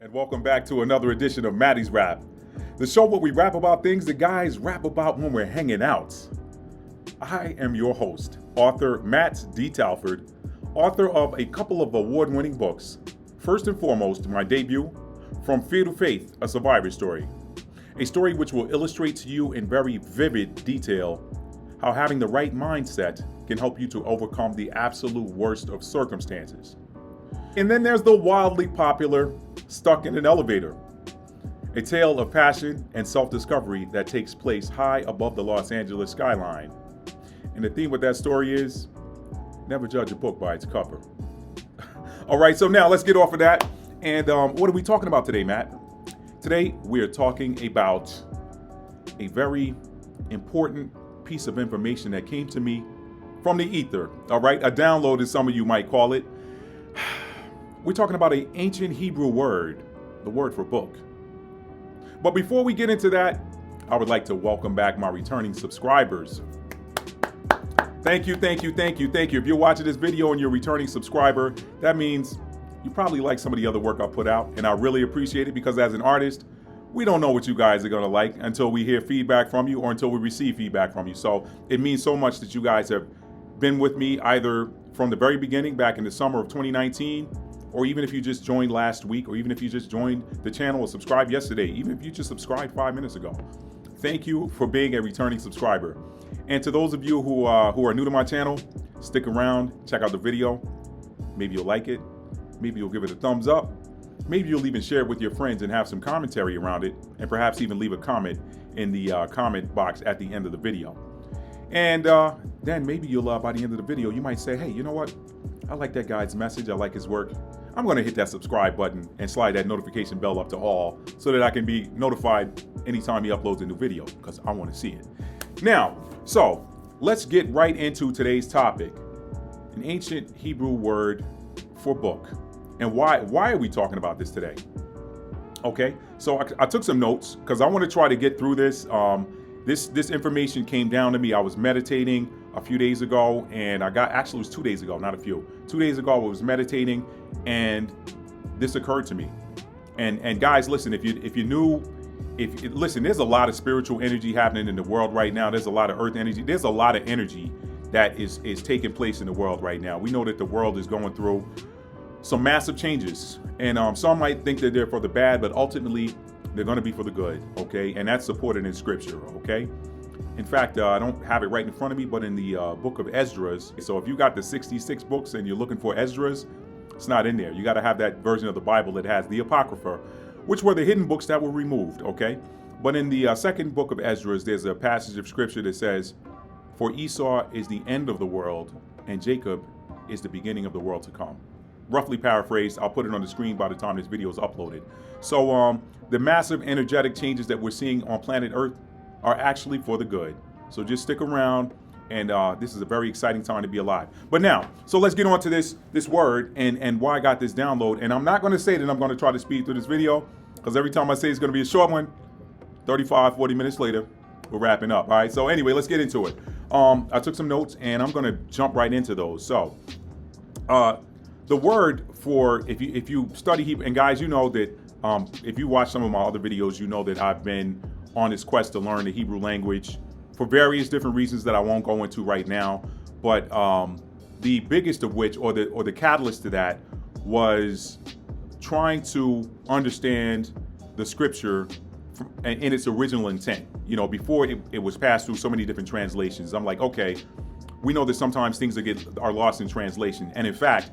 And welcome back to another edition of Maddie's Rap, the show where we rap about things the guys rap about when we're hanging out. I am your host, author Matt D. Talford, author of a couple of award-winning books. First and foremost, my debut, From Fear to Faith, A Survivor Story. A story which will illustrate to you in very vivid detail how having the right mindset can help you to overcome the absolute worst of circumstances. And then there's the wildly popular Stuck in an Elevator, a tale of passion and self-discovery that takes place high above the Los Angeles skyline. And the theme with that story is, never judge a book by its cover. All right, so now let's get off of that. And what are we talking about today, Matt? Today, we're talking about a very important piece of information that came to me from the ether, all right? A download, as some of you might call it. We're talking about an ancient Hebrew word, the word for book. But before we get into that, I would like to welcome back my returning subscribers. Thank you. If you're watching this video and you're a returning subscriber, that means you probably like some of the other work I put out, and I really appreciate it because as an artist, we don't know what you guys are gonna like until we hear feedback from you or until we receive feedback from you. So it means so much that you guys have been with me either from the very beginning back in the summer of 2019, or even if you just joined last week, or even if you just joined the channel or subscribed yesterday, even if you just subscribed 5 minutes ago. Thank you for being a returning subscriber. And to those of you who are new to my channel, stick around, check out the video. Maybe you'll like it. Maybe you'll give it a thumbs up. Maybe you'll even share it with your friends and have some commentary around it, and perhaps even leave a comment in the comment box at the end of the video. And then maybe you'll, by the end of the video, you might say, hey, you know what? I like that guy's message. I like his work. I'm going to hit that subscribe button and slide that notification bell up to all so that I can be notified anytime he uploads a new video because I want to see it. Now, so let's get right into today's topic, an ancient Hebrew word for book. And why are we talking about this today? Okay, so I took some notes because I want to try to get through this. This information came down to me. I was meditating a few days ago, and actually it was 2 days ago, not a few. 2 days ago, I was meditating, and this occurred to me. And guys, listen, listen, there's a lot of spiritual energy happening in the world right now. There's a lot of earth energy. There's a lot of energy that is taking place in the world right now. We know that the world is going through some massive changes, and some might think that they're for the bad, but ultimately they're going to be for the good, okay? And that's supported in scripture, okay? In fact, I don't have it right in front of me, but in the book of Esdras, so if you got the 66 books and you're looking for Esdras, it's not in there. You got to have that version of the Bible that has the Apocrypha, which were the hidden books that were removed, okay? But in the second book of Esdras, there's a passage of scripture that says, for Esau is the end of the world, and Jacob is the beginning of the world to come. Roughly paraphrased, I'll put it on the screen by the time this video is uploaded. So the massive energetic changes that we're seeing on planet Earth are actually for the good. So just stick around, and this is a very exciting time to be alive. But now, so let's get on to this word and why I got this download. And I'm not going to say that I'm going to try to speed through this video, because every time I say it's going to be a short one, 35, 40 minutes later, we're wrapping up. All right, so anyway, let's get into it. I took some notes, and I'm going to jump right into those. So the word for, if you study Hebrew, and guys, you know that if you watch some of my other videos, you know that I've been on this quest to learn the Hebrew language for various different reasons that I won't go into right now. But the biggest of which, or the catalyst to that, was trying to understand the scripture in its original intent. You know, before it was passed through so many different translations. I'm like, okay, we know that sometimes things are lost in translation. And in fact,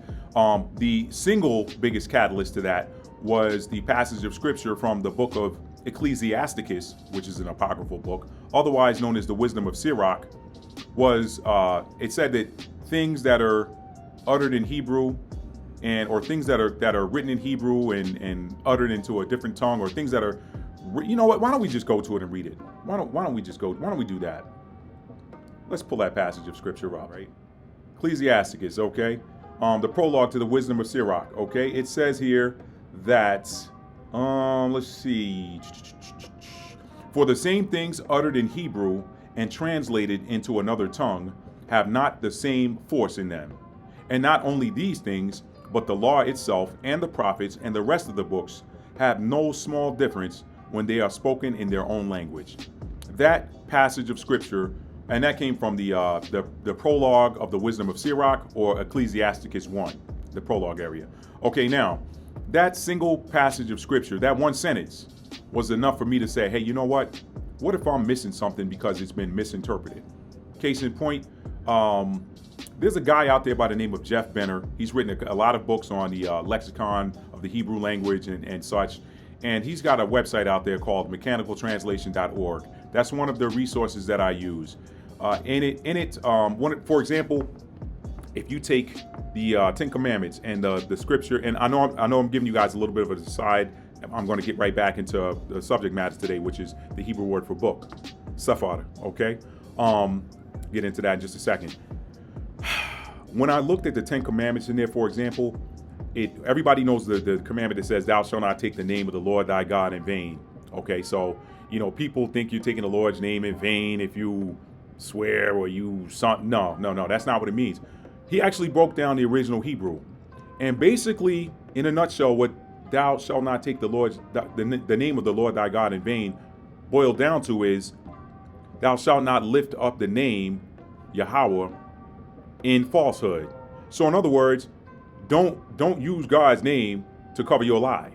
the single biggest catalyst to that was the passage of scripture from the book of Ecclesiasticus, which is an apocryphal book, otherwise known as the Wisdom of Sirach. It said that things that are uttered in Hebrew or things that are written in Hebrew and uttered into a different tongue, or things that are, you know what, why don't we just go to it and read it? Why don't we do that? Let's pull that passage of scripture up, right? Ecclesiasticus, okay? The prologue to the Wisdom of Sirach, okay? It says here that, let's see. For the same things uttered in Hebrew and translated into another tongue have not the same force in them. And not only these things, but the law itself and the prophets and the rest of the books have no small difference when they are spoken in their own language. That passage of scripture, and that came from the prologue of the wisdom of Sirach, or Ecclesiasticus 1, the prologue area. Okay, now, that single passage of scripture, that one sentence, was enough for me to say, hey, you know what? What if I'm missing something because it's been misinterpreted? Case in point, there's a guy out there by the name of Jeff Benner. He's written a lot of books on the lexicon of the Hebrew language and such. And he's got a website out there called mechanicaltranslation.org. That's one of the resources that I use. For example, if you take the Ten Commandments and the scripture, and I know I'm giving you guys a little bit of an aside. I'm going to get right back into the subject matter today, which is the Hebrew word for book, sephar. Okay, get into that in just a second. When I looked at the Ten Commandments in there, for example, everybody knows the commandment that says, "Thou shalt not take the name of the Lord thy God in vain." Okay, so people think you're taking the Lord's name in vain if you swear or you something. No, that's not what it means. He actually broke down the original Hebrew, and basically, in a nutshell, what "thou shalt not take the name of the Lord thy God in vain" boiled down to is, "Thou shalt not lift up the name Yahweh in falsehood." So in other words, don't use God's name to cover your lie.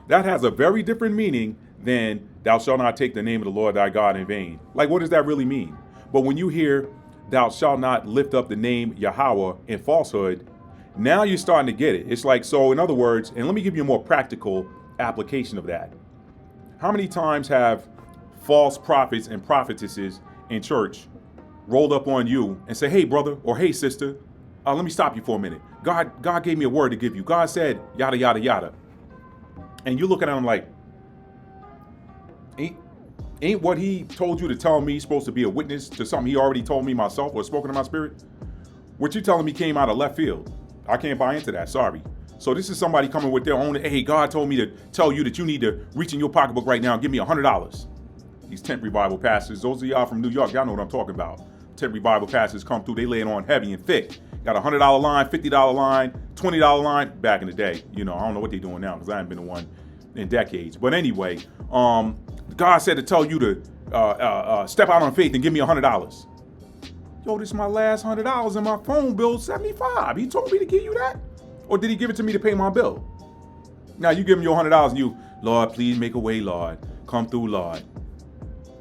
That has a very different meaning than "thou shalt not take the name of the Lord thy God in vain." Like, what does that really mean? But when you hear "thou shalt not lift up the name Yahweh in falsehood," now you're starting to get it. It's like, so in other words, and let me give you a more practical application of that. How many times have false prophets and prophetesses in church rolled up on you and say, "Hey, brother," or "Hey, sister, let me stop you for a minute. God gave me a word to give you. God said, yada, yada, yada." And you looking at him like, ain't what he told you to tell me supposed to be a witness to something he already told me myself or spoken to my spirit? What you telling me came out of left field. I can't buy into that, sorry. So this is somebody coming with their own, "Hey, God told me to tell you that you need to reach in your pocketbook right now and give me $100. These tent revival pastors, those of y'all from New York, y'all know what I'm talking about. Tent revival pastors come through, they lay it on heavy and thick. Got a $100 line, $50 line, $20 line back in the day. I don't know what they're doing now because I haven't been to one in decades. But anyway, God said to tell you to step out on faith and give me $100. Yo, this is my last $100 and my phone bill $75. He told me to give you that? Or did he give it to me to pay my bill? Now you give him your $100 and you, "Lord, please make a way, Lord. Come through, Lord."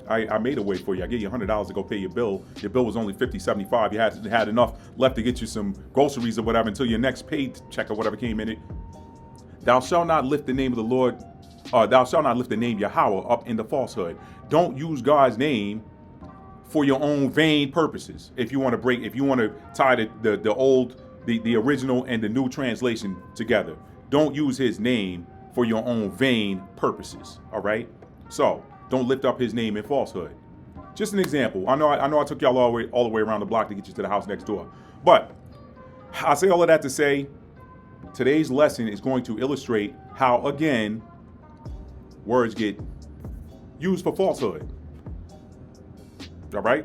I made a way for you. I gave you $100 to go pay your bill. Your bill was only $50, $75. You had enough left to get you some groceries or whatever until your next paycheck or whatever came in it. "Thou shalt not lift the name of the Lord, thou shalt not lift the name Yahweh up in the falsehood." Don't use God's name for your own vain purposes. If you want to tie the original and the new translation together, don't use his name for your own vain purposes. All right. So don't lift up his name in falsehood. Just an example. I know I took y'all all the way around the block to get you to the house next door. But I say all of that to say today's lesson is going to illustrate how, again, words get used for falsehood. All right?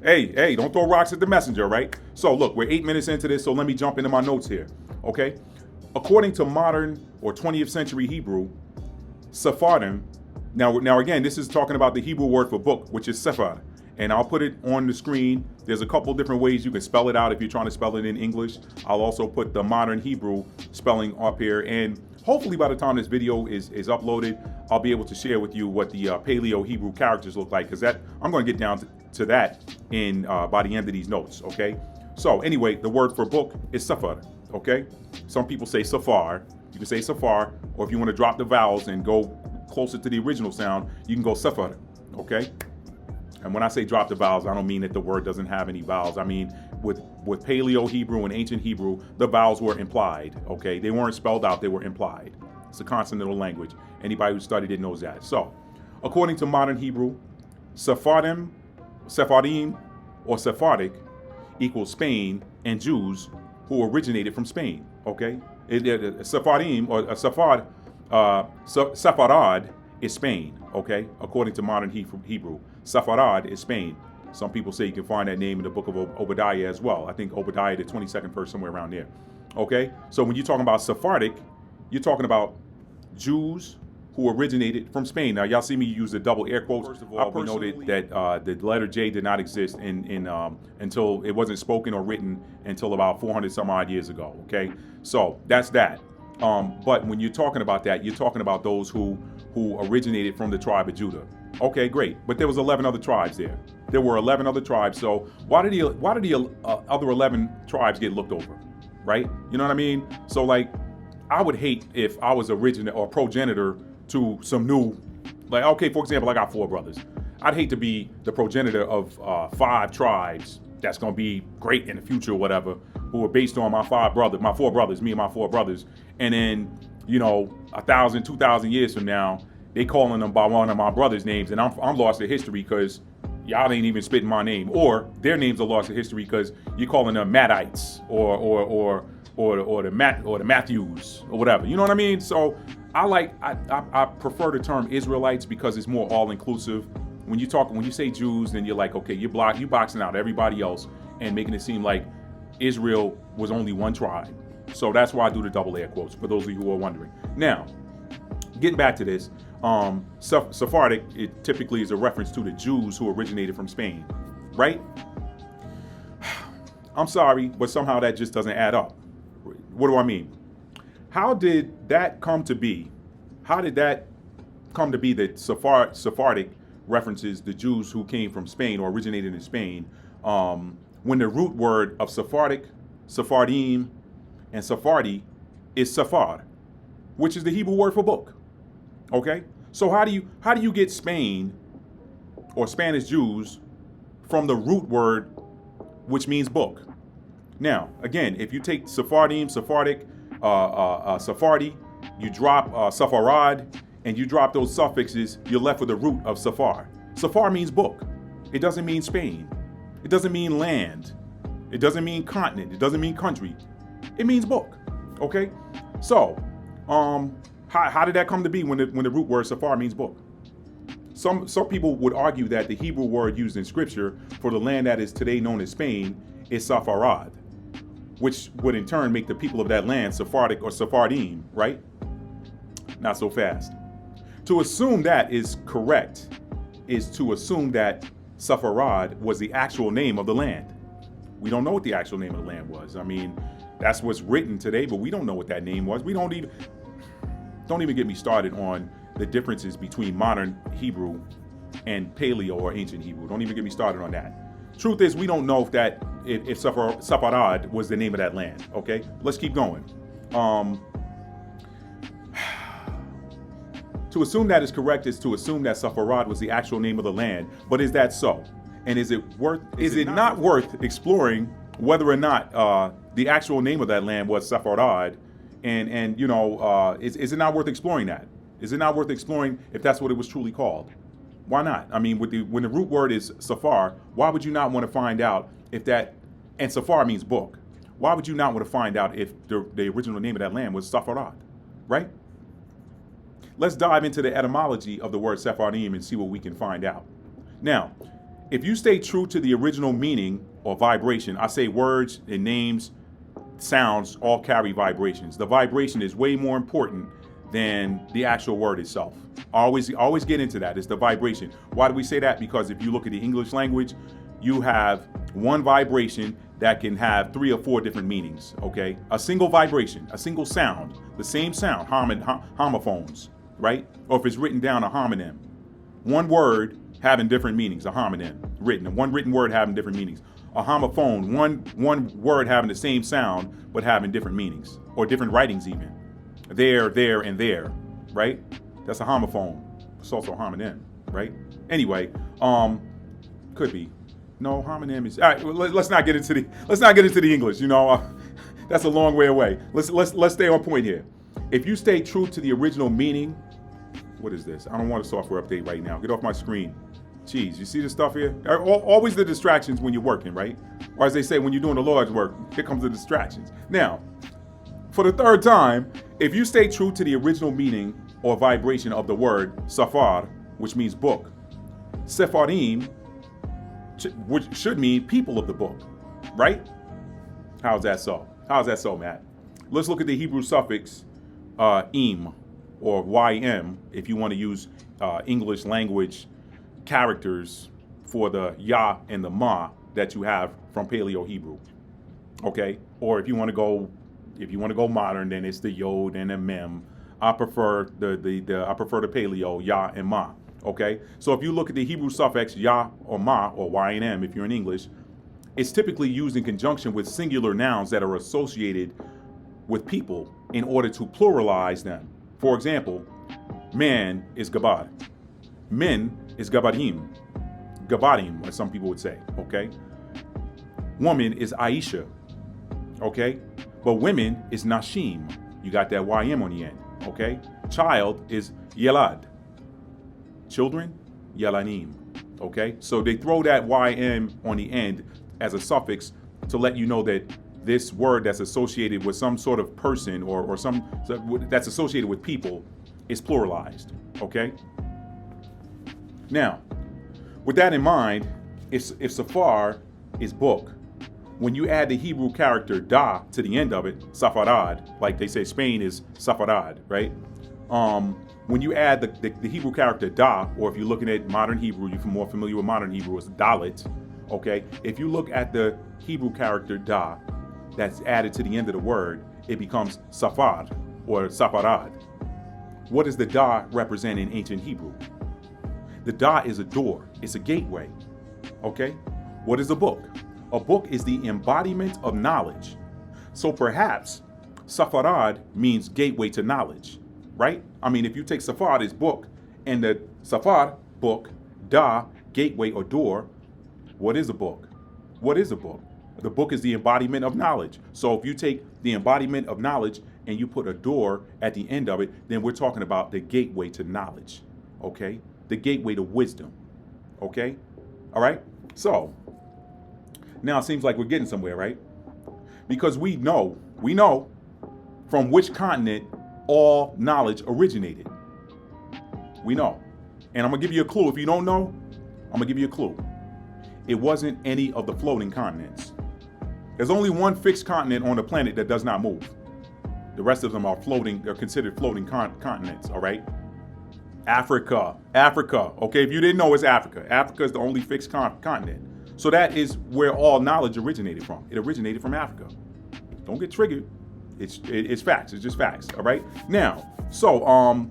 Hey, don't throw rocks at the messenger, right? So look, we're 8 minutes into this, so let me jump into my notes here. Okay? According to modern or 20th century Hebrew, Sephardim. Now again, this is talking about the Hebrew word for book, which is sephar. And I'll put it on the screen. There's a couple different ways you can spell it out if you're trying to spell it in English. I'll also put the modern Hebrew spelling up here. And hopefully by the time this video is uploaded, I'll be able to share with you what the Paleo Hebrew characters look like, because I'm going to get down to that by the end of these notes, okay? So anyway, the word for book is sephar, okay? Some people say sephar. You can say sephar, or if you want to drop the vowels and go closer to the original sound, you can go sephar, okay? And when I say drop the vowels, I don't mean that the word doesn't have any vowels. I mean, with Paleo Hebrew and ancient Hebrew, the vowels were implied, okay? They weren't spelled out, they were implied. It's a consonantal language. Anybody who studied it knows that. So, according to modern Hebrew, Sephardim, or Sephardic equals Spain and Jews who originated from Spain, okay? Sephardim or Sepharad is Spain, okay? According to modern Hebrew, Sepharad is Spain. Some people say you can find that name in the book of Obadiah as well. I think Obadiah, the 22nd verse, somewhere around there, okay? So when you're talking about Sephardic, you're talking about Jews who originated from Spain. Now, y'all see me use the double air quotes. First of all, we noted that the letter J did not exist until it wasn't spoken or written until about 400 some odd years ago. Okay, so that's that. But when you're talking about that, you're talking about those who originated from the tribe of Judah. Okay, great. But there was 11 other tribes there. There were 11 other tribes. So why did the other 11 tribes get looked over, right? You know what I mean? So like, I would hate if I was originator or progenitor to some new, like, okay, for example, I got 4 brothers. I'd hate to be the progenitor of 5 tribes that's going to be great in the future or whatever, who are based on my 4 brothers, me and my 4 brothers. And then, 1,000, 2,000 years from now, they calling them by one of my brothers' names, and I'm lost to history because y'all ain't even spitting my name, or their names are lost to history because you're calling them Mattites or the Matthews or whatever. You know what I mean? So I prefer the term Israelites because it's more all inclusive. When you say Jews, then you're like, okay, you boxing out everybody else and making it seem like Israel was only one tribe. So that's why I do the double air quotes, for those of you who are wondering. Now, getting back to this, Sephardic, it typically is a reference to the Jews who originated from Spain, right? I'm sorry, but somehow that just doesn't add up. What do I mean? How did that come to be? How did that come to be that Sephardic references the Jews who came from Spain or originated in Spain, when the root word of Sephardic, Sephardim, and Sephardi is sephar, which is the Hebrew word for book? Okay, so how do you get Spain or Spanish Jews from the root word, which means book? Now, again, if you take Sephardim, Sephardic, Sephardi, you drop Sepharad, and you drop those suffixes, you're left with the root of sephar. Sephar means book. It doesn't mean Spain. It doesn't mean land. It doesn't mean continent. It doesn't mean country. It means book. Okay, so how did that come to be when the root word sephar means book? Some people would argue that the Hebrew word used in Scripture for the land that is today known as Spain is Sepharad, which would in turn make the people of that land Sephardic or Sephardim, right? Not so fast. To assume that is correct is to assume that Sepharad was the actual name of the land. We don't know what the actual name of the land was. I mean, that's what's written today, but we don't know what that name was. We don't even get me started on the differences between modern Hebrew and Paleo or ancient Hebrew. Don't even get me started on that. Truth is, we don't know if Sepharad was the name of that land. Okay, let's keep going. To assume that is correct is to assume that Sepharad was the actual name of the land. But is that so? And is it not worth exploring whether or not the actual name of that land was Sepharad? And is it not worth exploring that? Is it not worth exploring if that's what it was truly called? Why not? I mean, when the root word is sephar, why would you not want to find out if that, and sephar means book, why would you not want to find out if the original name of that land was Sepharad, right? Let's dive into the etymology of the word Sephardim and see what we can find out. Now, if you stay true to the original meaning or vibration, I say words and names, sounds all carry vibrations. The vibration is way more important than the actual word itself. Always get into that. It's the vibration. Why do we say that? Because if you look at the English language, you have one vibration that can have 3 or 4 different meanings, okay? A single vibration, a single sound, the same sound, homophones, right? Or if it's written down, a homonym. One word having different meanings, a homonym, one written word having different meanings. A homophone, one word having the same sound, but having different meanings, or different writings even. There, and there, right? That's a homophone. It's also a homonym, right? Anyway, could be. No, homonym is. All right, let's not get into the English. That's a long way away. Let's stay on point here. If you stay true to the original meaning, what is this? I don't want a software update right now. Get off my screen. Jeez, you see the stuff here? Always the distractions when you're working, right? Or as they say, when you're doing the Lord's work, here comes the distractions. Now, for the third time, if you stay true to the original meaning or vibration of the word sephar, which means book, Sephardim, which should mean people of the book, right? How's that so? Matt? Let's look at the Hebrew suffix im. or YM, if you want to use English language characters for the Yah and the Ma that you have from Paleo Hebrew. Okay? Or if you want to go modern, then it's the Yod and the Mem. I prefer the Paleo, Yah and Ma. Okay? So if you look at the Hebrew suffix Yah or Ma, or Y and M if you're in English, it's typically used in conjunction with singular nouns that are associated with people in order to pluralize them. For example, man is Gabad. Men is Gabadim. Gabadim, as some people would say, okay? Woman is Aisha, okay? But women is Nashim. You got that YM on the end, okay? Child is Yelad. Children, Yelanim, okay? So they throw that YM on the end as a suffix to let you know that this word that's associated with some sort of person or that's associated with people is pluralized, okay? Now, with that in mind, if Sephar is book, when you add the Hebrew character da to the end of it, Sepharad, like they say Spain is Sepharad, right? When you add the Hebrew character da, or if you're looking at modern Hebrew, you're more familiar with modern Hebrew, it's dalet, okay? If you look at the Hebrew character da that's added to the end of the word, it becomes sephar or Sepharad. What does the da represent in ancient Hebrew? The da is a door, it's a gateway, okay? What is a book? A book is the embodiment of knowledge. So perhaps Sepharad means gateway to knowledge, right? I mean, if you take Sepharad as book and the Sephar, book, da, gateway or door, what is a book? What is a book? The book is the embodiment of knowledge. So if you take the embodiment of knowledge and you put a door at the end of it, then we're talking about the gateway to knowledge, okay? The gateway to wisdom, okay? All right? So now it seems like we're getting somewhere, right? Because we know from which continent all knowledge originated. We know. And I'm going to give you a clue. If you don't know, I'm going to give you a clue. It wasn't any of the floating continents. There's only one fixed continent on the planet that does not move. The rest of them are floating. They're considered floating continents, all right? Africa. Okay, if you didn't know, it's Africa. Africa is the only fixed continent. So that is where all knowledge originated from. It originated from Africa. Don't get triggered. It's facts. It's just facts. All right. Now, so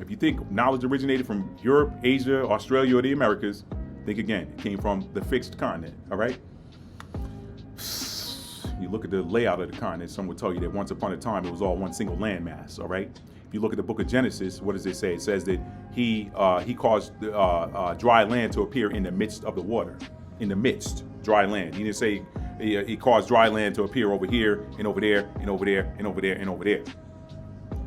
if you think knowledge originated from Europe, Asia, Australia, or the Americas, think again. It came from the fixed continent. All right. You look at the layout of the continent. Some would tell you that once upon a time it was all one single landmass. All right. If you look at the book of Genesis, what does it say? It says that he caused dry land to appear in the midst of the water. In the midst, dry land. He didn't say he caused dry land to appear over here and over there and over there and over there and over there.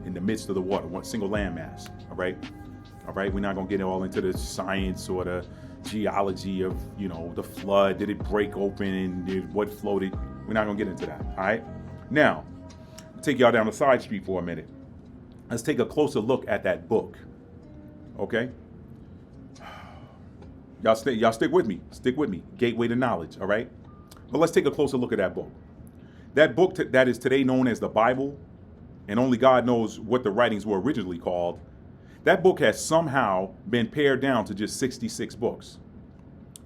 In the midst of the water, one single landmass. All right. We're not gonna get all into the science or the geology of the flood. Did it break open and what floated? We're not gonna get into that. All right. Now, I'll take y'all down the side street for a minute. Let's take a closer look at that book. Okay. Y'all stick with me. Stick with me. Gateway to knowledge, all right? But let's take a closer look at that book. That book that is today known as the Bible, and only God knows what the writings were originally called, that book has somehow been pared down to just 66 books.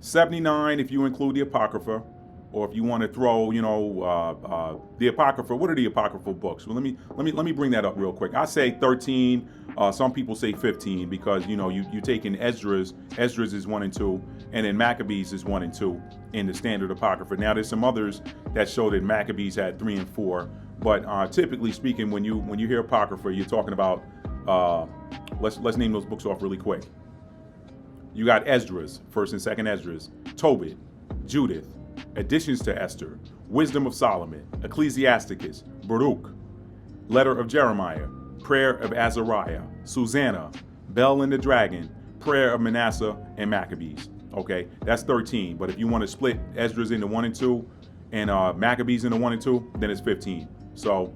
79 if you include the Apocrypha, or if you want to throw, the Apocrypha. What are the Apocryphal books? Well, let me bring that up real quick. I say 13. Some people say 15 because you take in Esdras is 1 and 2, and then Maccabees is 1 and 2 in the standard Apocrypha. Now there's some others that show that Maccabees had 3 and 4, but typically speaking, when you hear Apocrypha, you're talking about let's name those books off really quick. You got Esdras, 1st and 2nd Esdras, Tobit, Judith, Additions to Esther, Wisdom of Solomon, Ecclesiasticus, Baruch, Letter of Jeremiah, Prayer of Azariah, Susanna, Bel and the Dragon, Prayer of Manasseh, and Maccabees. Okay, that's 13. But if you want to split Esdras into 1 and 2 and Maccabees into 1 and 2, then it's 15. So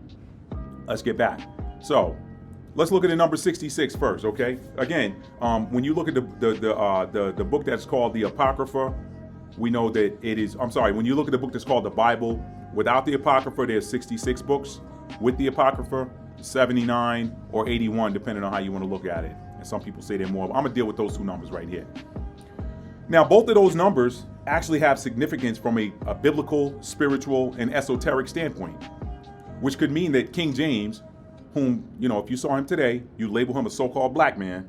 let's get back. So let's look at the number 66 first. Okay, again, when you look at the book that's called the Apocrypha, we know that it is. When you look at the book that's called the Bible, without the Apocrypha, there's 66 books. With the Apocrypha, 79 or 81, depending on how you want to look at it. And some people say they're more. I'm going to deal with those two numbers right here. Now, both of those numbers actually have significance from a biblical, spiritual, and esoteric standpoint, which could mean that King James, whom, if you saw him today, you label him a so-called black man.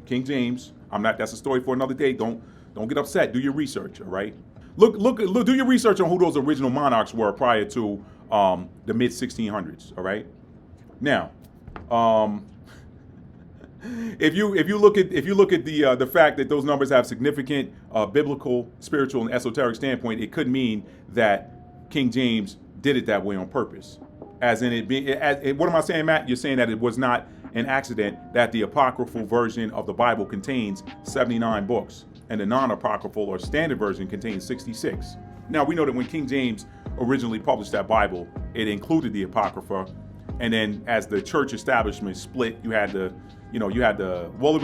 King James, that's a story for another day. Don't get upset. Do your research, all right? Look, do your research on who those original monarchs were prior to the mid 1600s, all right? Now, if you look at the fact that those numbers have significant biblical, spiritual, and esoteric standpoint, it could mean that King James did it that way on purpose. As in it being, what am I saying, Matt? You're saying that it was not an accident that the apocryphal version of the Bible contains 79 books and the non-apocryphal or standard version contains 66. Now, we know that when King James originally published that Bible, it included the Apocrypha. And then as the church establishment split, it was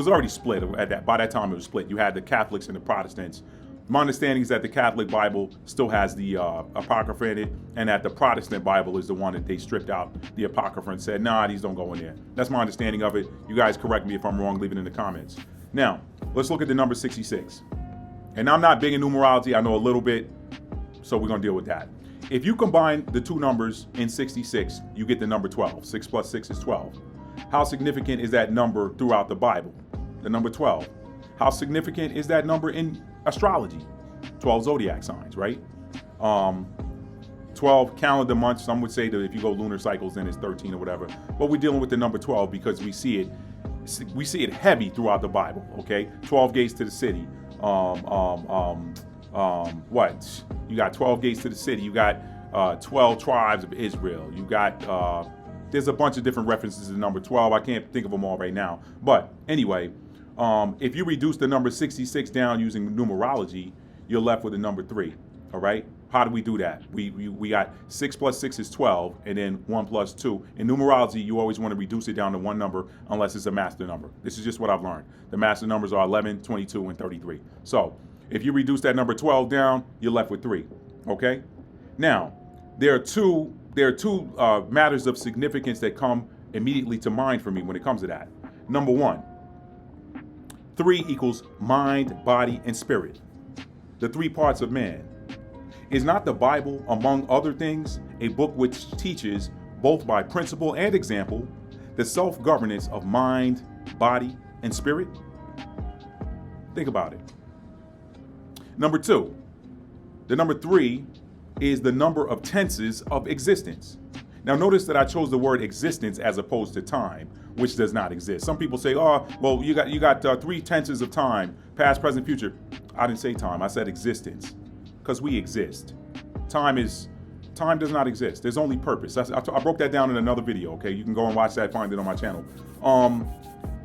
already split. By that time it was split. You had the Catholics and the Protestants. My understanding is that the Catholic Bible still has the Apocrypha in it, and that the Protestant Bible is the one that they stripped out the Apocrypha and said, nah, these don't go in there. That's my understanding of it. You guys correct me if I'm wrong, leave it in the comments. Now, let's look at the number 66. And I'm not big in numerology, I know a little bit, so we're gonna deal with that. If you combine the two numbers in 66, you get the number 12. 6 plus 6 is 12. How significant is that number throughout the Bible? The number 12. How significant is that number in astrology? 12 zodiac signs, right? 12 calendar months. Some would say that if you go lunar cycles, then it's 13 or whatever. But we're dealing with the number 12 because we see it heavy throughout the Bible, okay? 12 gates to the city. What? You got 12 gates to the city. You got 12 tribes of Israel. You got, there's a bunch of different references to the number 12. I can't think of them all right now. But anyway, if you reduce the number 66 down using numerology, you're left with the number 3, all right? How do we do that? We got 6 plus 6 is 12, and then 1 plus 2. In numerology, you always want to reduce it down to one number unless it's a master number. This is just what I've learned. The master numbers are 11, 22, and 33. So if you reduce that number 12 down, you're left with 3, okay? Now, there are two matters of significance that come immediately to mind for me when it comes to that. Number 1, 3 equals mind, body, and spirit. The 3 parts of man. Is not the Bible, among other things, a book which teaches, both by principle and example, the self-governance of mind, body, and spirit? Think about it. Number 2, the number 3 is the number of tenses of existence. Now notice that I chose the word existence as opposed to time, which does not exist. Some people say, oh, well, you got 3 tenses of time, past, present, future. I didn't say time, I said existence. Because we exist. Time does not exist. There's only purpose. I broke that down in another video, okay? You can go and watch that, find it on my channel.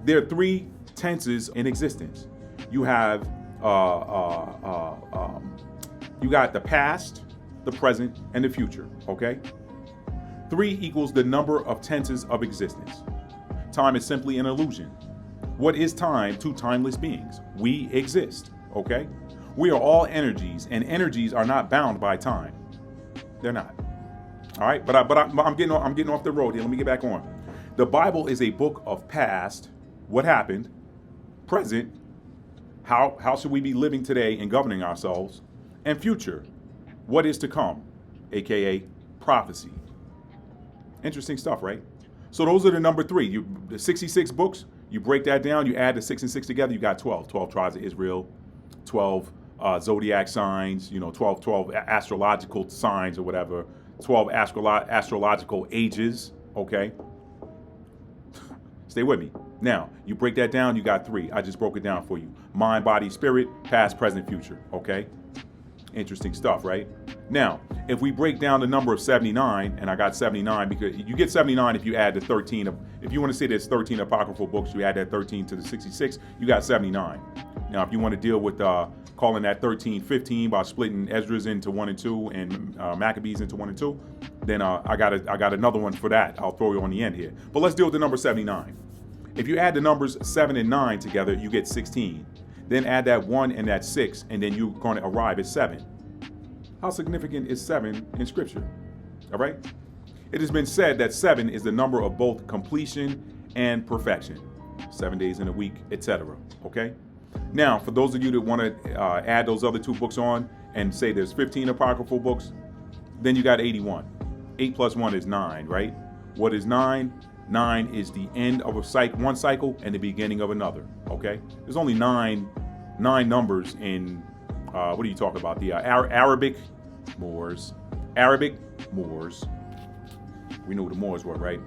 There are 3 tenses in existence. You have, you got the past, the present, and the future, okay? 3 equals the number of tenses of existence. Time is simply an illusion. What is time to timeless beings? We exist, okay? We are all energies, and energies are not bound by time. They're not. All right, but I'm getting off the road here. Let me get back on. The Bible is a book of past, what happened, present, how should we be living today and governing ourselves, and future, what is to come, aka prophecy. Interesting stuff, right? So those are the number 3. The 66 books. You break that down. You add the 6 and 6 together. You got 12. 12 tribes of Israel. 12 zodiac signs, 12 astrological signs or whatever, 12 astrological ages, okay? Stay with me. Now, you break that down, you got 3. I just broke it down for you. Mind, body, spirit, past, present, future, okay? Interesting stuff, right? Now, if we break down the number of 79, and I got 79 because you get 79 if you add the 13 if you want to say there's 13 apocryphal books, you add that 13 to the 66, you got 79. Now, if you want to deal with calling that 13, 15 by splitting Esdras into 1 and 2 and Maccabees into 1 and 2, then I got another one for that. I'll throw you on the end here. But let's deal with the number 79. If you add the numbers 7 and 9 together, you get 16. Then add that 1 and that 6, and then you're going to arrive at 7. How significant is 7 in Scripture? All right? It has been said that 7 is the number of both completion and perfection. 7 days in a week, etc. Okay? Now, for those of you that want to add those other 2 books on and say there's 15 apocryphal books, then you got 81. 8 plus 1 is 9, right? What is 9? 9 is the end of one cycle and the beginning of another, okay? There's only nine numbers in, what are you talking about? The Arabic Moors. We know what the Moors were, right?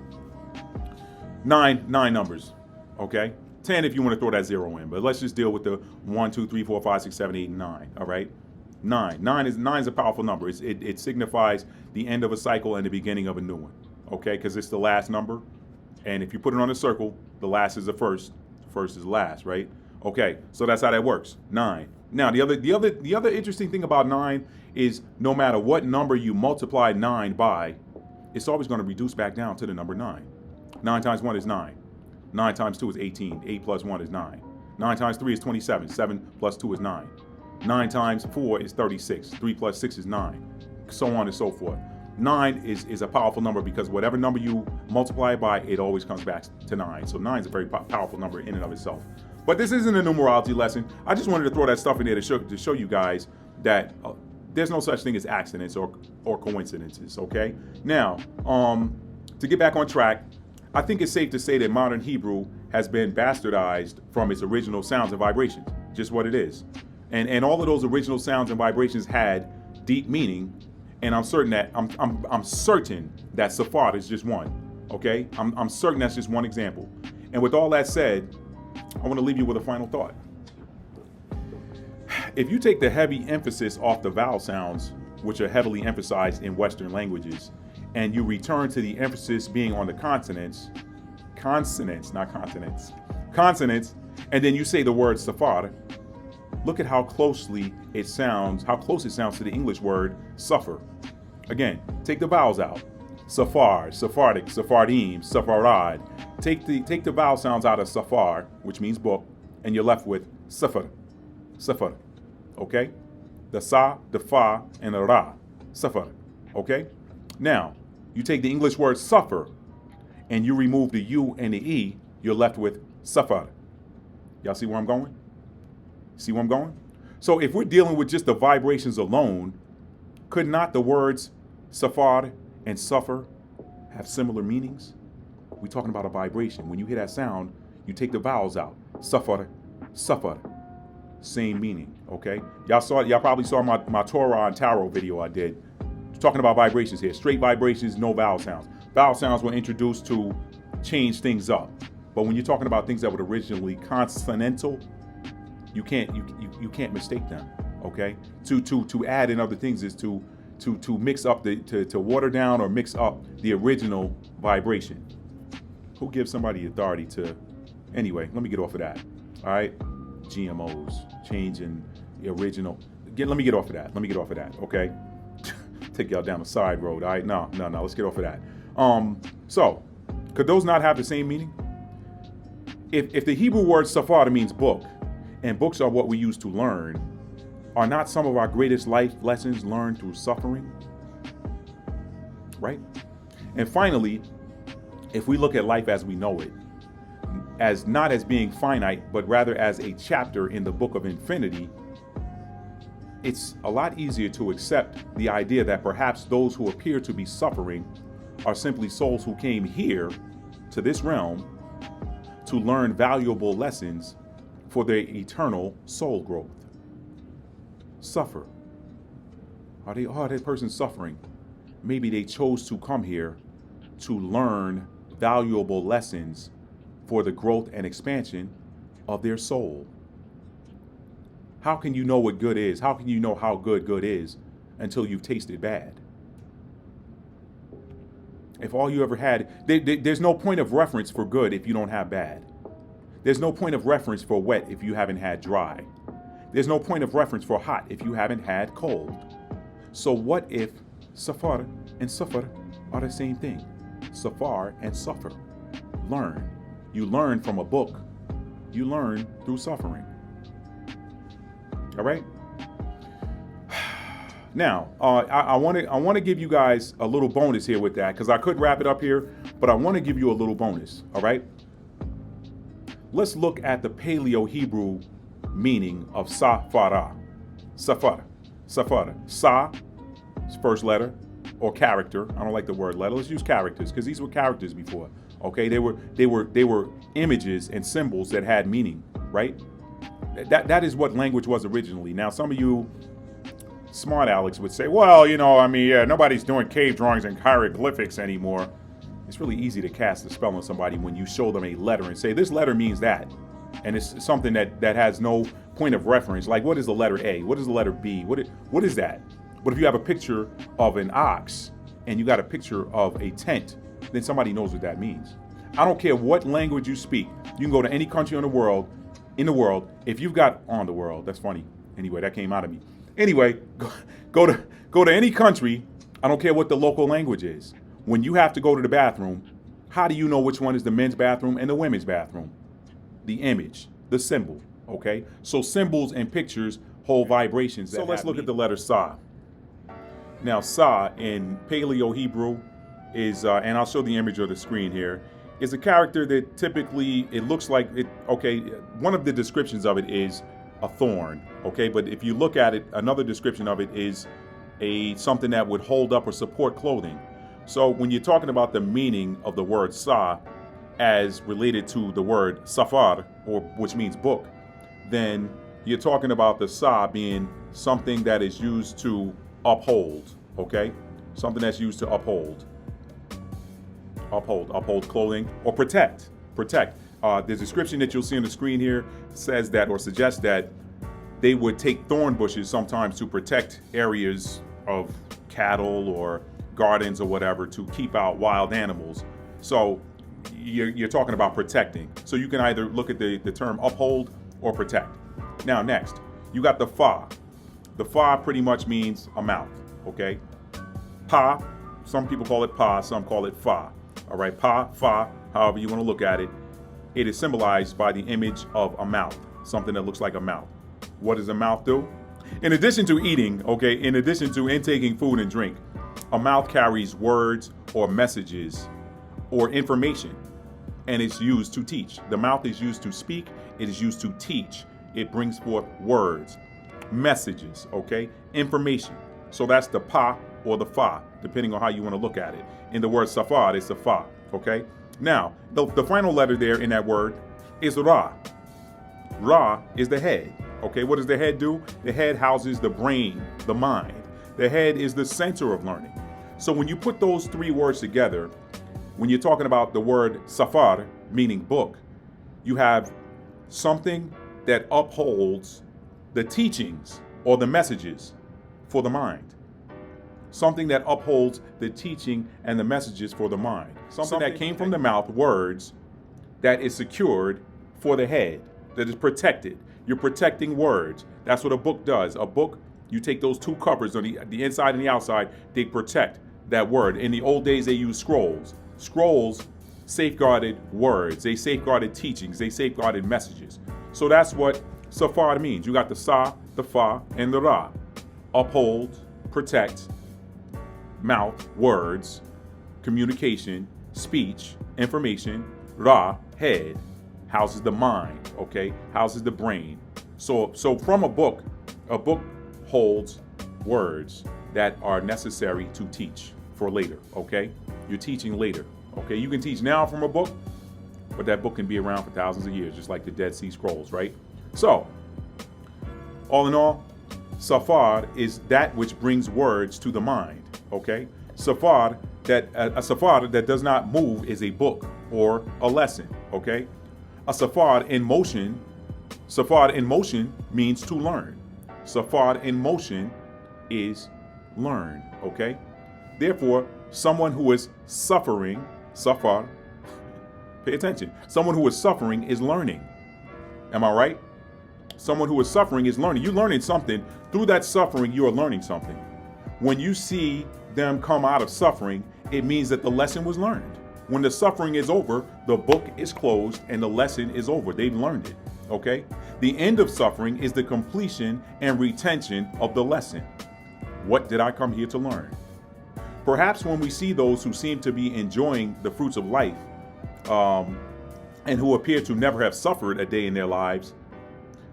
Nine numbers, okay? 10 if you want to throw that 0 in, but let's just deal with the 1, 2, 3, 4, 5, 6, 7, 8, and 9, all right? 9 is a powerful number. It signifies the end of a cycle and the beginning of a new one, okay? Because it's the last number, and if you put it on a circle, the last is the first is the last, right? Okay, so that's how that works. 9. Now, the other interesting thing about 9 is no matter what number you multiply 9 by, it's always going to reduce back down to the number 9. 9 times 1 is 9. 9 times 2 is 18. 8 plus 1 is 9. 9 times 3 is 27. 7 plus 2 is 9. 9 times 4 is 36. 3 plus 6 is 9. So on and so forth. 9 is a powerful number because whatever number you multiply it by, it always comes back to 9. So 9 is a very powerful number in and of itself. But this isn't a numerology lesson. I just wanted to throw that stuff in there to show you guys that there's no such thing as accidents or coincidences, okay? Now, to get back on track, I think it's safe to say that modern Hebrew has been bastardized from its original sounds and vibrations, just what it is. And all of those original sounds and vibrations had deep meaning, and I'm certain that Sephar is just one, okay? I'm certain that's just one example. And with all that said, I want to leave you with a final thought. If you take the heavy emphasis off the vowel sounds, which are heavily emphasized in Western languages, and you return to the emphasis being on the consonants, and then you say the word Sephar, look at how close it sounds to the English word suffer. Again, take the vowels out. Sephar, Sephardic, Sephardim, Sepharad. Take the vowel sounds out of Sephar, which means book, and you're left with sephar. Okay? The sa, the fa, and the ra. Sephar. Okay? Now, you take the English word suffer, and you remove the U and the E, you're left with sephar. Y'all see where I'm going? See where I'm going? So if we're dealing with just the vibrations alone, could not the words sephar and suffer have similar meanings? We're talking about a vibration. When you hear that sound, you take the vowels out. Sephar, same meaning, okay? Y'all probably saw my Torah and Tarot video I did. Talking about vibrations here. Straight vibrations, no vowel sounds. Vowel sounds were introduced to change things up. But when you're talking about things that were originally consonantal, you can't mistake them, okay? To add in other things is to mix up to water down or mix up the original vibration. Who gives somebody authority to? Anyway, let me get off of that. All right, GMOs, changing the original. Let me get off of that. Okay, take y'all down the side road. All right, no. Let's get off of that. So could those not have the same meaning? If the Hebrew word sephar means book, and books are what we use to learn, are not some of our greatest life lessons learned through suffering? Right? And finally, if we look at life as we know it, as not as being finite, but rather as a chapter in the book of infinity, it's a lot easier to accept the idea that perhaps those who appear to be suffering are simply souls who came here to this realm to learn valuable lessons for their eternal soul growth. Suffer. Are that person suffering? Maybe they chose to come here to learn valuable lessons for the growth and expansion of their soul. How can you know what good is? How can you know how good is until you've tasted bad? If all you ever had, there's no point of reference for good if you don't have bad. There's no point of reference for wet if you haven't had dry. There's no point of reference for hot if you haven't had cold. So what if sephar and suffer are the same thing? Sephar and suffer. Learn. You learn from a book. You learn through suffering. All right? Now, I want to give you guys a little bonus here with that, because I could wrap it up here, but I want to give you a little bonus. All right. Let's look at the Paleo Hebrew meaning of Sephara. Sephar. Sephar. Sa, first letter, or character. I don't like the word letter. Let's use characters, because these were characters before. Okay, they were images and symbols that had meaning, right? That is what language was originally. Now, some of you smart Alex would say, well, nobody's doing cave drawings and hieroglyphics anymore. It's really easy to cast a spell on somebody when you show them a letter and say, this letter means that. And it's something that has no point of reference. Like, what is the letter A? What is the letter B? What is that? But if you have a picture of an ox and you got a picture of a tent, then somebody knows what that means. I don't care what language you speak. You can go to any country in the world, if you've got on the world, that's funny. Anyway, that came out of me. Anyway, go to any country. I don't care what the local language is. When you have to go to the bathroom, how do you know which one is the men's bathroom and the women's bathroom? The image, the symbol, okay? So symbols and pictures hold vibrations. So let's look at the letter Sa. Now, Sa in Paleo Hebrew is, and I'll show the image on the screen here, is a character that typically, it looks like it, okay, one of the descriptions of it is a thorn, okay? But if you look at it, another description of it is something that would hold up or support clothing. So when you're talking about the meaning of the word Sa as related to the word Sephar, or which means book, then you're talking about the Sa being something that is used to uphold, okay? Something that's used to uphold clothing or protect. The description that you'll see on the screen here says that, or suggests that they would take thorn bushes sometimes to protect areas of cattle or gardens or whatever, to keep out wild animals. So you're talking about protecting. So you can either look at the term uphold or protect. Now, next, you got the Fa. The Fa pretty much means a mouth, okay? Pa, some people call it Pa, some call it Fa. All right, Pa, Fa, however you want to look at it. It is symbolized by the image of a mouth, something that looks like a mouth. What does a mouth do? In addition to eating, okay, in addition to intaking food and drink, a mouth carries words or messages or information, and it's used to teach. The mouth is used to speak. It is used to teach. It brings forth words, messages, okay, information. So that's the Pa or the Fa, depending on how you want to look at it. In the word Sepharad, it's the Fa, okay? Now, the final letter there in that word is Ra. Ra is the head, okay? What does the head do? The head houses the brain, the mind. The head is the center of learning. So when you put those three words together, when you're talking about the word Sephar, meaning book, you have something that upholds the teachings or the messages for the mind. Something that upholds the teaching and the messages for the mind. Something that came from the mouth, words, that is secured for the head, that is protected. You're protecting words. That's what a book does. A book, you take those two covers on the inside and the outside, they protect that word. In the old days, they used scrolls. Scrolls safeguarded words. They safeguarded teachings. They safeguarded messages. So that's what Sephar means. You got the Sa, the Fa, and the Ra. Uphold, protect, mouth, words, communication, speech, information. Ra, head, houses the mind, okay? Houses the brain. So from a book holds words that are necessary to teach for later, okay? You're teaching later, okay? You can teach now from a book, but that book can be around for thousands of years, just like the Dead Sea Scrolls, right? So, all in all, Sephar is that which brings words to the mind, okay? A Sephar that does not move is a book or a lesson, okay? A Sephar in motion means to learn. Sephar in motion is learn, okay? Therefore, someone who is suffering, Sephar, pay attention. Someone who is suffering is learning. Am I right? Someone who is suffering is learning. You're learning something. Through that suffering, you are learning something. When you see them come out of suffering, it means that the lesson was learned. When the suffering is over, the book is closed and the lesson is over. They've learned it, okay? The end of suffering is the completion and retention of the lesson. What did I come here to learn? Perhaps when we see those who seem to be enjoying the fruits of life, and who appear to never have suffered a day in their lives,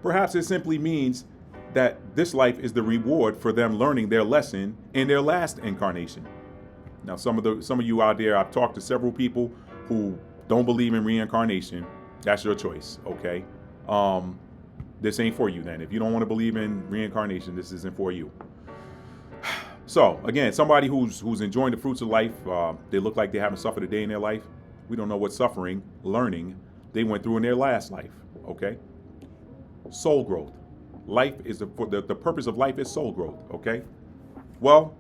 perhaps it simply means that this life is the reward for them learning their lesson in their last incarnation. Now, some of you out there, I've talked to several people who don't believe in reincarnation. That's your choice, okay? This ain't for you then. If you don't want to believe in reincarnation, this isn't for you. So, again, somebody who's enjoying the fruits of life, they look like they haven't suffered a day in their life. We don't know what suffering, learning, they went through in their last life, okay? Soul growth. Life is the purpose of life is soul growth, okay? Well,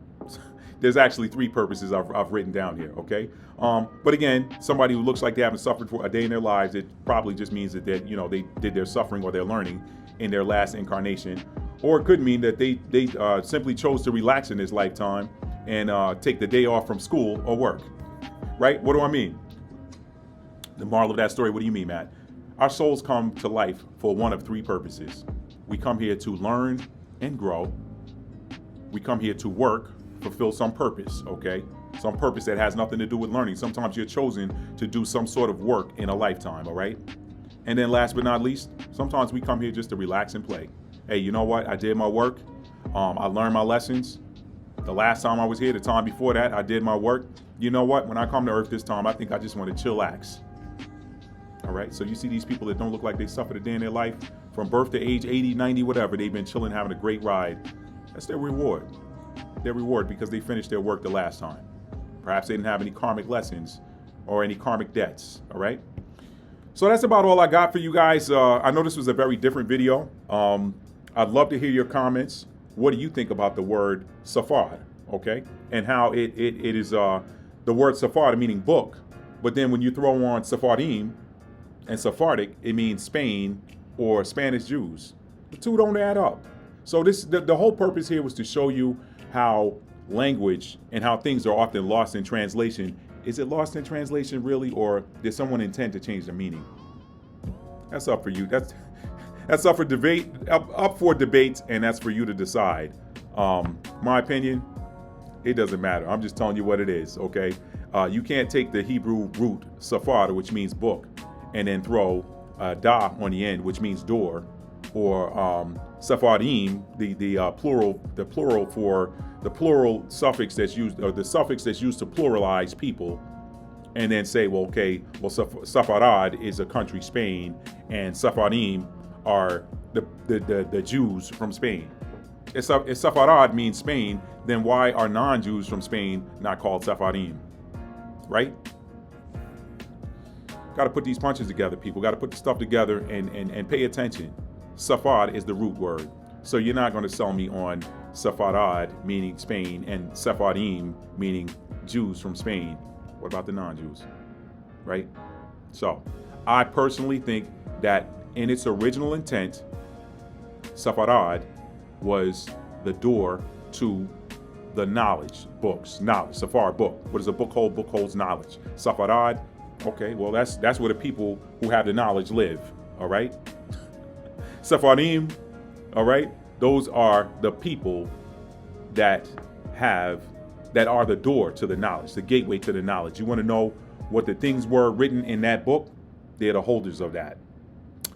there's actually 3 purposes I've written down here, okay? But again, somebody who looks like they haven't suffered for a day in their lives, it probably just means that they did their suffering or their learning in their last incarnation. Or it could mean that they simply chose to relax in this lifetime and take the day off from school or work, right? What do I mean? The moral of that story, what do you mean, Matt? Our souls come to life for one of 3 purposes. We come here to learn and grow. We come here to work, fulfill some purpose, okay? Some purpose that has nothing to do with learning. Sometimes you're chosen to do some sort of work in a lifetime, all right? And then last but not least, sometimes we come here just to relax and play. Hey, you know what? I did my work. I learned my lessons. The last time I was here, the time before that, I did my work. You know what? When I come to Earth this time, I think I just want to chillax. All right, so you see these people that don't look like they suffered a day in their life, from birth to age 80, 90, whatever, they've been chilling, having a great ride. That's their reward. Their reward because they finished their work the last time. Perhaps they didn't have any karmic lessons or any karmic debts, all right? So that's about all I got for you guys. I know this was a very different video. I'd love to hear your comments. What do you think about the word Sepharad, okay? And how it is the word Sepharad meaning book, but then when you throw on Sephardim, and Sephardic, it means Spain or Spanish Jews. The 2 don't add up. So the whole purpose here was to show you how language and how things are often lost in translation. Is it lost in translation really, or did someone intend to change the meaning? That's up for you. That's up for debate, up for debates, and that's for you to decide. My opinion, it doesn't matter. I'm just telling you what it is, okay? You can't take the Hebrew root sephar, which means book, and then throw da on the end, which means door, or Sephardim, the plural for the plural suffix that's used, or the suffix that's used to pluralize people, and then say, well, okay, well, Sepharad is a country, Spain, and Sephardim are the Jews from Spain. If Sepharad means Spain, then why are non-Jews from Spain not called Sephardim, right? Got to put these punches together, people. Got to put the stuff together and pay attention. Sepharad is the root word. So you're not going to sell me on Sepharad, meaning Spain, and Sephardim, meaning Jews from Spain. What about the non-Jews, right? So I personally think that in its original intent, Sepharad was the door to the knowledge, books, knowledge. Sephar, book. What does a book hold? Book holds knowledge. Sepharad, okay, well, that's where the people who have the knowledge live, all right? Sephardim, all right? Those are the people that are the door to the knowledge, the gateway to the knowledge. You want to know what the things were written in that book? They're the holders of that.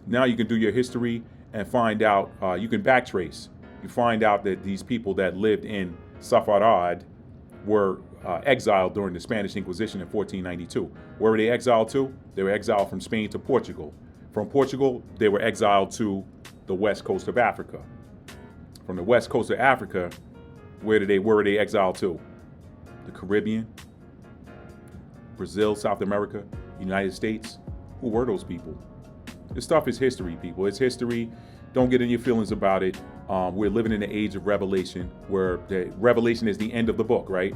Now you can do your history and find out, you can backtrace. You find out that these people that lived in Sepharad were exiled during the Spanish Inquisition in 1492. Where were they exiled to? They were exiled from Spain to Portugal. From Portugal, they were exiled to the west coast of Africa. From the west coast of Africa, where were they exiled to? The Caribbean, Brazil, South America, United States. Who were those people? This stuff is history, people. It's history. Don't get in your feelings about it. We're living in the age of Revelation, where the Revelation is the end of the book, right?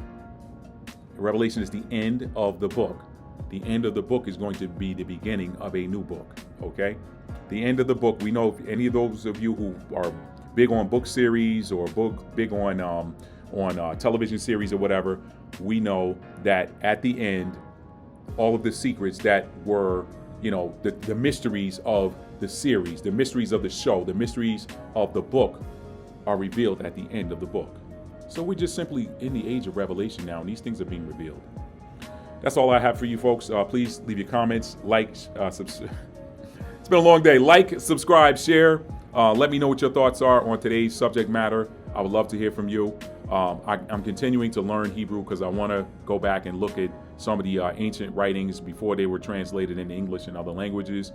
Revelation is the end of the book. The end of the book is going to be the beginning of a new book, okay? The end of the book, we know, if any of those of you who are big on book series or big on television series or whatever, we know that at the end, all of the secrets that were, the mysteries of the series, the mysteries of the show, the mysteries of the book are revealed at the end of the book. So we're just simply in the age of revelation now, and these things are being revealed. That's all I have for you folks. Please leave your comments, like, it's been a long day. Like, subscribe, share. Let me know what your thoughts are on today's subject matter. I would love to hear from you. I'm continuing to learn Hebrew because I want to go back and look at some of the ancient writings before they were translated into English and other languages.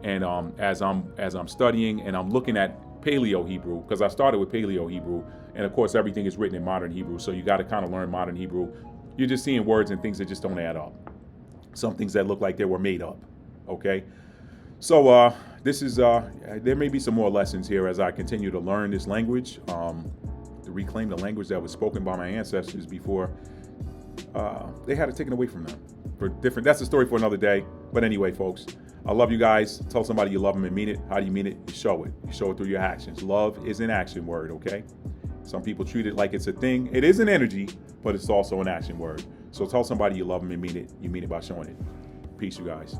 And as I'm studying and I'm looking at Paleo Hebrew, because I started with Paleo Hebrew, and of course everything is written in modern Hebrew, so you got to kind of learn modern Hebrew. You're just seeing words and things that just don't add up. Some things that look like they were made up. Okay, so this is there may be some more lessons here as I continue to learn this language, to reclaim the language that was spoken by my ancestors before they had it taken away from them. That's a story for another day. But anyway, folks, I love you guys. Tell somebody you love them and mean it. How do you mean it? You show it. You show it through your actions. Love is an action word, okay? Some people treat it like it's a thing. It is an energy, but it's also an action word. So tell somebody you love them and mean it. You mean it by showing it. Peace, you guys.